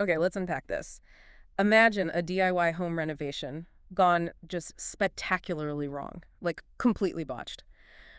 Okay, let's unpack this. Imagine a DIY home renovation gone just spectacularly wrong, like completely botched.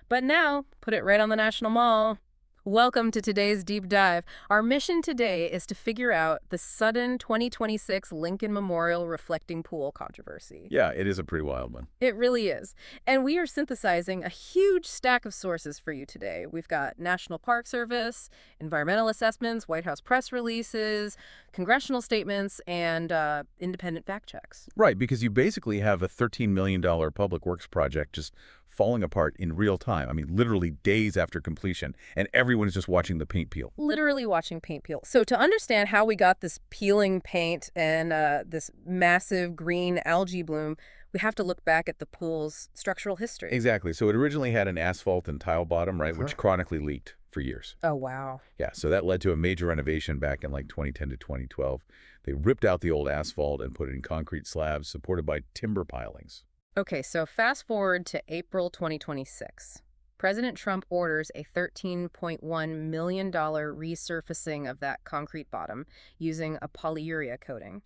But now, put it right on the National Mall. Welcome to today's deep dive. Our mission today is to figure out the sudden 2026 Lincoln Memorial reflecting pool controversy. Yeah, it is a pretty wild one. It really is. And we are synthesizing a huge stack of sources for you today. We've got National Park Service, environmental assessments, White House press releases, congressional statements, and independent fact checks. Right, because you basically have a $13 million public works project just falling apart in real time. I mean, literally days after completion, and everyone is just watching the paint peel. Literally watching paint peel. So to understand how we got this peeling paint and this massive green algae bloom, we have to look back at the pool's structural history. Exactly. So it originally had an asphalt and tile bottom, right, which chronically leaked for years. Oh, wow. Yeah, so that led to a major renovation back in like 2010 to 2012. They ripped out the old asphalt and put it in concrete slabs supported by timber pilings. Okay, so fast forward to April 2026. President Trump orders a $13.1 million resurfacing of that concrete bottom using a polyurea coating.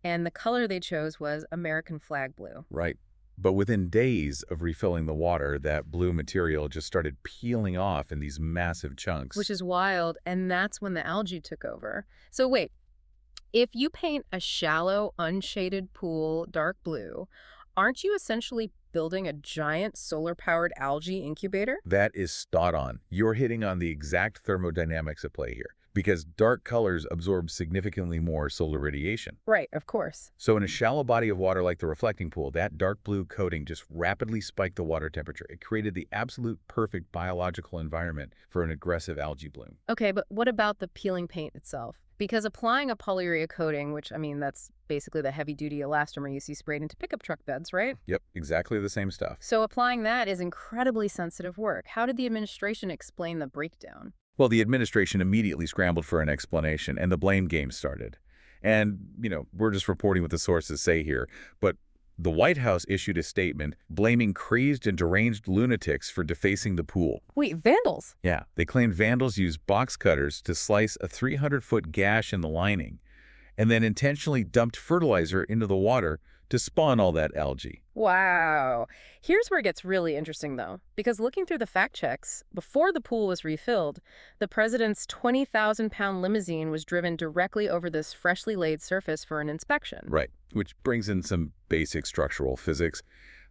And the color they chose was American flag blue. Right. But within days of refilling the water, that blue material just started peeling off in these massive chunks. Which is wild, and that's when the algae took over. So wait, if you paint a shallow, unshaded pool dark blue, aren't you essentially building a giant solar-powered algae incubator? That is spot on. You're hitting on the exact thermodynamics at play here, because dark colors absorb significantly more solar radiation. Right, of course. So in a shallow body of water like the reflecting pool, that dark blue coating just rapidly spiked the water temperature. It created the absolute perfect biological environment for an aggressive algae bloom. Okay, but what about the peeling paint itself? Because applying a polyurea coating, which, I mean, that's basically the heavy-duty elastomer you see sprayed into pickup truck beds, right? Yep, exactly the same stuff. So applying that is incredibly sensitive work. How did the administration explain the breakdown? Well, the administration immediately scrambled for an explanation, and the blame game started. And, we're just reporting what the sources say here, but the White House issued a statement blaming crazed and deranged lunatics for defacing the pool. Wait, vandals? Yeah, they claimed vandals used box cutters to slice a 300-foot gash in the lining, and then intentionally dumped fertilizer into the water to spawn all that algae. Wow. Here's where it gets really interesting, though, because looking through the fact checks, before the pool was refilled, the president's 20,000-pound limousine was driven directly over this freshly laid surface for an inspection. Right, which brings in some basic structural physics.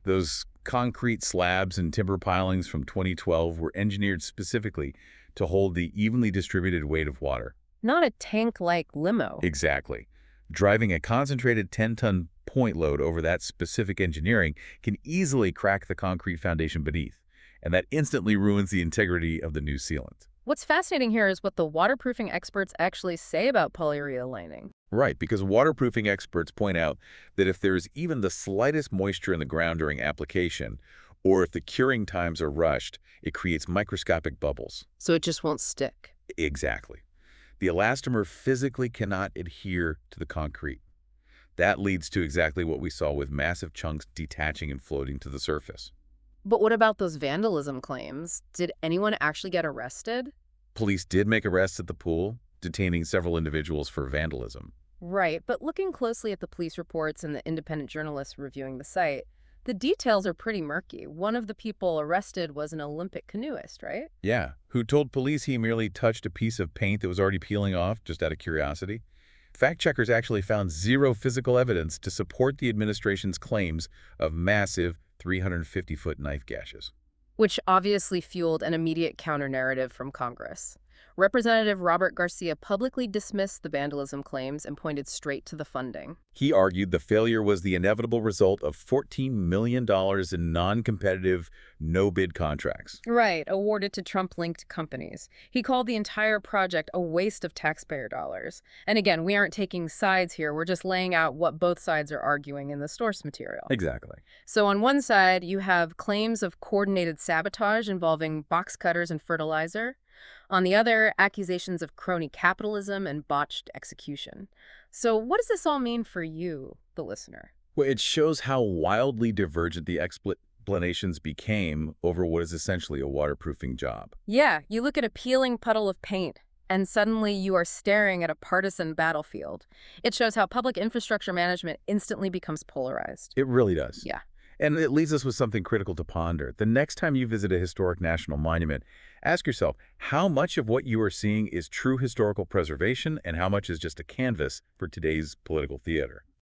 Those concrete slabs and timber pilings from 2012 were engineered specifically to hold the evenly distributed weight of water. Not a tank-like limo. Exactly. Driving a concentrated 10-ton point load over that specific engineering can easily crack the concrete foundation beneath, and that instantly ruins the integrity of the new sealant. What's fascinating here is what the waterproofing experts actually say about polyurea lining. Right, because waterproofing experts point out that if there's even the slightest moisture in the ground during application, or if the curing times are rushed, it creates microscopic bubbles. So it just won't stick. Exactly. The elastomer physically cannot adhere to the concrete. That leads to exactly what we saw with massive chunks detaching and floating to the surface. But what about those vandalism claims? Did anyone actually get arrested? Police did make arrests at the pool, detaining several individuals for vandalism. Right, but looking closely at the police reports and the independent journalists reviewing the site, the details are pretty murky. One of the people arrested was an Olympic canoeist, right? Yeah, who told police he merely touched a piece of paint that was already peeling off, just out of curiosity. Fact-checkers actually found zero physical evidence to support the administration's claims of massive 350-foot knife gashes. Which obviously fueled an immediate counter-narrative from Congress. Representative Robert Garcia publicly dismissed the vandalism claims and pointed straight to the funding. He argued the failure was the inevitable result of $14 million in non-competitive, no-bid contracts. Right, awarded to Trump-linked companies. He called the entire project a waste of taxpayer dollars. And again, we aren't taking sides here. We're just laying out what both sides are arguing in the source material. Exactly. So on one side, you have claims of coordinated sabotage involving box cutters and fertilizer. On the other, accusations of crony capitalism and botched execution. So what does this all mean for you, the listener? Well, it shows how wildly divergent the explanations became over what is essentially a waterproofing job. Yeah, you look at a peeling puddle of paint, And suddenly you are staring at a partisan battlefield. It shows how public infrastructure management instantly becomes polarized. It really does. Yeah. And it leaves us with something critical to ponder. The next time you visit a historic national monument, ask yourself how much of what you are seeing is true historical preservation and how much is just a canvas for today's political theater.